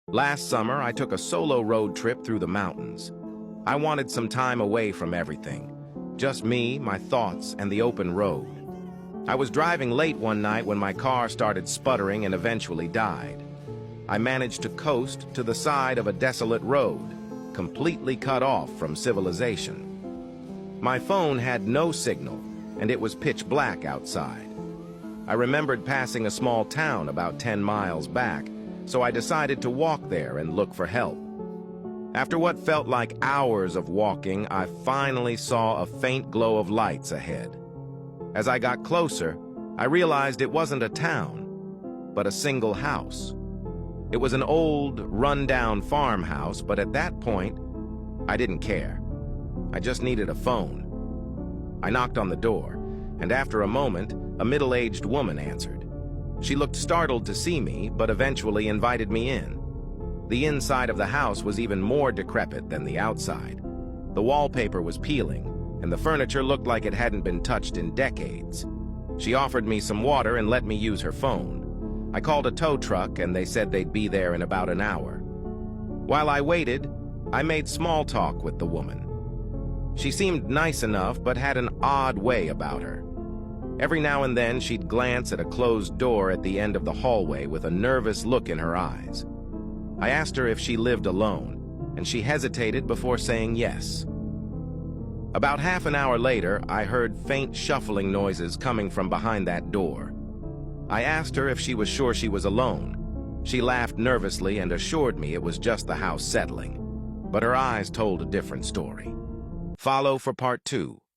Last summer, I took a solo road trip through the mountains. I wanted some time away from everything. Just me, my thoughts, and the open road. I was driving late one night when my car started sputtering and eventually died. I managed to coast to the side of a desolate road, completely cut off from civilization. My phone had no signal, and it was pitch black outside. I remembered passing a small town about 10 miles back, so I decided to walk there and look for help. After what felt like hours of walking, I finally saw a faint glow of lights ahead. As I got closer, I realized it wasn't a town, but a single house. It was an old, run-down farmhouse, but at that point, I didn't care. I just needed a phone. I knocked on the door, and after a moment, a middle-aged woman answered. She looked startled to see me, but eventually invited me in. The inside of the house was even more decrepit than the outside. The wallpaper was peeling, and the furniture looked like it hadn't been touched in decades. She offered me some water and let me use her phone. I called a tow truck, and they said they'd be there in about an hour. While I waited, I made small talk with the woman. She seemed nice enough, but had an odd way about her. Every now and then, she'd glance at a closed door at the end of the hallway with a nervous look in her eyes. I asked her if she lived alone, and she hesitated before saying yes. About half an hour later, I heard faint shuffling noises coming from behind that door. I asked her if she was sure she was alone. She laughed nervously and assured me it was just the house settling, but her eyes told a different story. Follow for part 2.